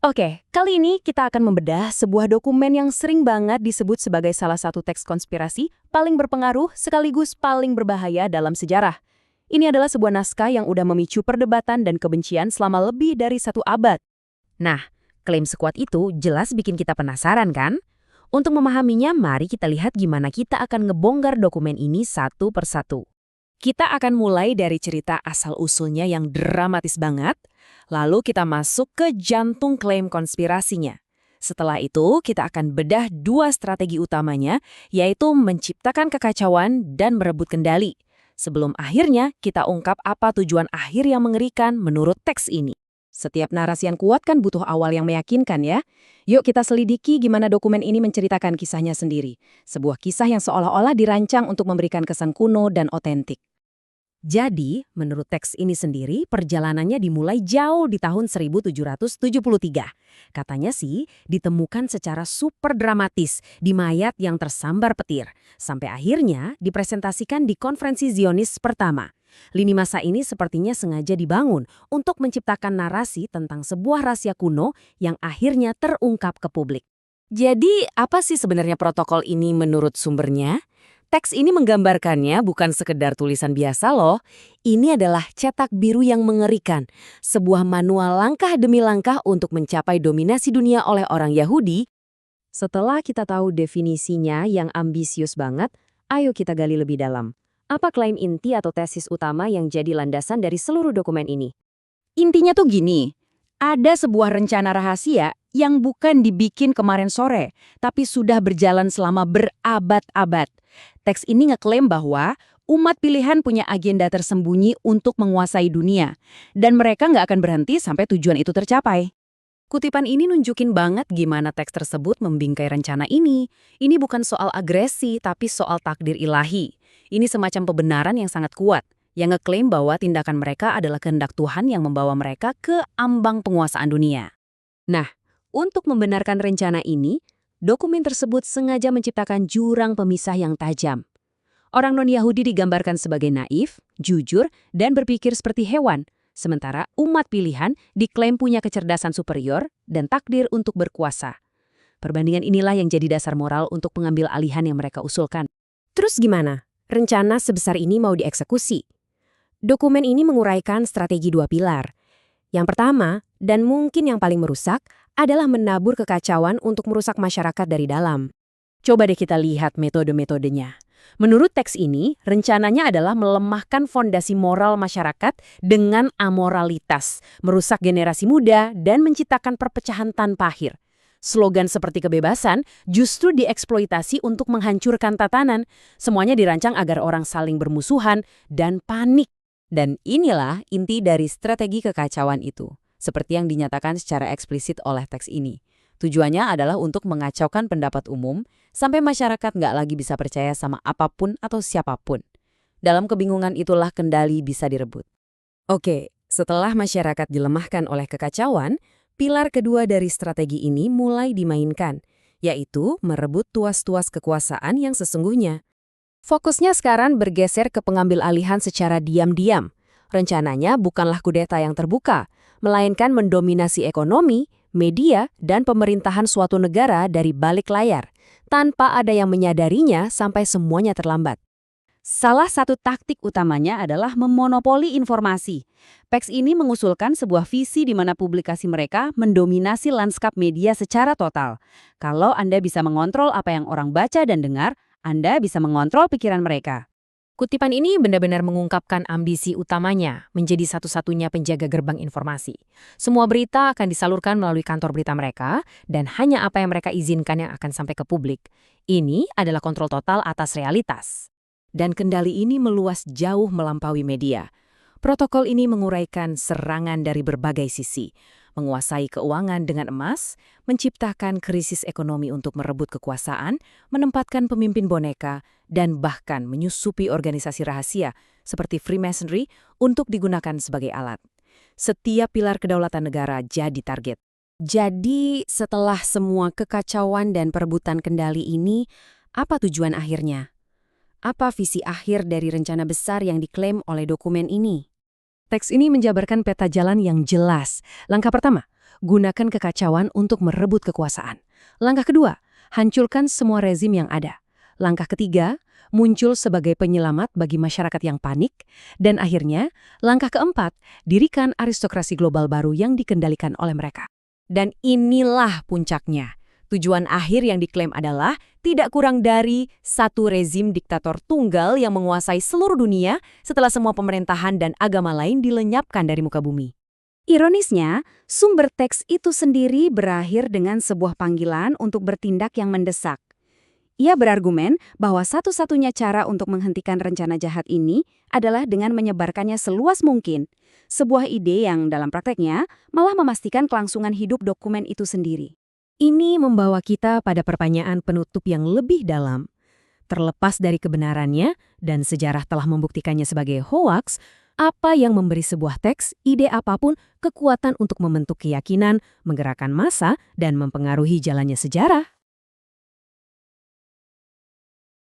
Oke, kali ini kita akan membedah sebuah dokumen yang sering banget disebut sebagai salah satu teks konspirasi paling berpengaruh sekaligus paling berbahaya dalam sejarah. Ini adalah sebuah naskah yang udah memicu perdebatan dan kebencian selama lebih dari 1 abad. Nah, klaim sekuat itu jelas bikin kita penasaran kan? Untuk memahaminya, mari kita lihat gimana kita akan ngebongkar dokumen ini satu persatu. Kita akan mulai dari cerita asal-usulnya yang dramatis banget, lalu kita masuk ke jantung klaim konspirasinya. Setelah itu, kita akan bedah 2 strategi utamanya, yaitu menciptakan kekacauan dan merebut kendali. Sebelum akhirnya, kita ungkap apa tujuan akhir yang mengerikan menurut teks ini. Setiap narasi yang kuat kan butuh awal yang meyakinkan ya. Yuk kita selidiki gimana dokumen ini menceritakan kisahnya sendiri. Sebuah kisah yang seolah-olah dirancang untuk memberikan kesan kuno dan otentik. Jadi, menurut teks ini sendiri, perjalanannya dimulai jauh di tahun 1773. Katanya sih, ditemukan secara super dramatis di mayat yang tersambar petir, sampai akhirnya dipresentasikan di konferensi Zionis pertama. Lini masa ini sepertinya sengaja dibangun untuk menciptakan narasi tentang sebuah rahasia kuno yang akhirnya terungkap ke publik. Jadi, apa sih sebenarnya protokol ini menurut sumbernya? Teks ini menggambarkannya bukan sekedar tulisan biasa loh. Ini adalah cetak biru yang mengerikan. Sebuah manual langkah demi langkah untuk mencapai dominasi dunia oleh orang Yahudi. Setelah kita tahu definisinya yang ambisius banget, ayo kita gali lebih dalam. Apa klaim inti atau tesis utama yang jadi landasan dari seluruh dokumen ini? Intinya tuh gini, ada sebuah rencana rahasia yang bukan dibikin kemarin sore, tapi sudah berjalan selama berabad-abad. Teks ini ngeklaim bahwa umat pilihan punya agenda tersembunyi untuk menguasai dunia, dan mereka nggak akan berhenti sampai tujuan itu tercapai. Kutipan ini nunjukin banget gimana teks tersebut membingkai rencana ini. Ini bukan soal agresi, tapi soal takdir ilahi. Ini semacam pembenaran yang sangat kuat, yang ngeklaim bahwa tindakan mereka adalah kehendak Tuhan yang membawa mereka ke ambang penguasaan dunia. Nah, untuk membenarkan rencana ini, dokumen tersebut sengaja menciptakan jurang pemisah yang tajam. Orang non-Yahudi digambarkan sebagai naif, jujur, dan berpikir seperti hewan, sementara umat pilihan diklaim punya kecerdasan superior dan takdir untuk berkuasa. Perbandingan inilah yang jadi dasar moral untuk pengambil alihan yang mereka usulkan. Terus gimana? Rencana sebesar ini mau dieksekusi? Dokumen ini menguraikan strategi 2 pilar. Yang pertama, dan mungkin yang paling merusak, adalah menabur kekacauan untuk merusak masyarakat dari dalam. Coba deh kita lihat metode-metodenya. Menurut teks ini, rencananya adalah melemahkan fondasi moral masyarakat dengan amoralitas, merusak generasi muda, dan menciptakan perpecahan tanpa akhir. Slogan seperti kebebasan justru dieksploitasi untuk menghancurkan tatanan. Semuanya dirancang agar orang saling bermusuhan dan panik. Dan inilah inti dari strategi kekacauan itu, seperti yang dinyatakan secara eksplisit oleh teks ini. Tujuannya adalah untuk mengacaukan pendapat umum, sampai masyarakat nggak lagi bisa percaya sama apapun atau siapapun. Dalam kebingungan itulah kendali bisa direbut. Oke, setelah masyarakat dilemahkan oleh kekacauan, pilar kedua dari strategi ini mulai dimainkan, yaitu merebut tuas-tuas kekuasaan yang sesungguhnya. Fokusnya sekarang bergeser ke pengambil alihan secara diam-diam. Rencananya bukanlah kudeta yang terbuka, melainkan mendominasi ekonomi, media, dan pemerintahan suatu negara dari balik layar, tanpa ada yang menyadarinya sampai semuanya terlambat. Salah satu taktik utamanya adalah memonopoli informasi. Teks ini mengusulkan sebuah visi di mana publikasi mereka mendominasi lanskap media secara total. Kalau Anda bisa mengontrol apa yang orang baca dan dengar, Anda bisa mengontrol pikiran mereka. Kutipan ini benar-benar mengungkapkan ambisi utamanya menjadi satu-satunya penjaga gerbang informasi. Semua berita akan disalurkan melalui kantor berita mereka, dan hanya apa yang mereka izinkan yang akan sampai ke publik. Ini adalah kontrol total atas realitas. Dan kendali ini meluas jauh melampaui media. Protokol ini menguraikan serangan dari berbagai sisi, menguasai keuangan dengan emas, menciptakan krisis ekonomi untuk merebut kekuasaan, menempatkan pemimpin boneka, dan bahkan menyusupi organisasi rahasia seperti Freemasonry untuk digunakan sebagai alat. Setiap pilar kedaulatan negara jadi target. Jadi, setelah semua kekacauan dan perebutan kendali ini, apa tujuan akhirnya? Apa visi akhir dari rencana besar yang diklaim oleh dokumen ini? Teks ini menjabarkan peta jalan yang jelas. Langkah pertama, gunakan kekacauan untuk merebut kekuasaan. Langkah kedua, hancurkan semua rezim yang ada. Langkah ketiga, muncul sebagai penyelamat bagi masyarakat yang panik. Dan akhirnya, langkah keempat, dirikan aristokrasi global baru yang dikendalikan oleh mereka. Dan inilah puncaknya. Tujuan akhir yang diklaim adalah tidak kurang dari satu rezim diktator tunggal yang menguasai seluruh dunia setelah semua pemerintahan dan agama lain dilenyapkan dari muka bumi. Ironisnya, sumber teks itu sendiri berakhir dengan sebuah panggilan untuk bertindak yang mendesak. Ia berargumen bahwa satu-satunya cara untuk menghentikan rencana jahat ini adalah dengan menyebarkannya seluas mungkin. Sebuah ide yang dalam prakteknya malah memastikan kelangsungan hidup dokumen itu sendiri. Ini membawa kita pada pertanyaan penutup yang lebih dalam. Terlepas dari kebenarannya dan sejarah telah membuktikannya sebagai hoaks, apa yang memberi sebuah teks, ide apapun, kekuatan untuk membentuk keyakinan, menggerakkan massa, dan mempengaruhi jalannya sejarah?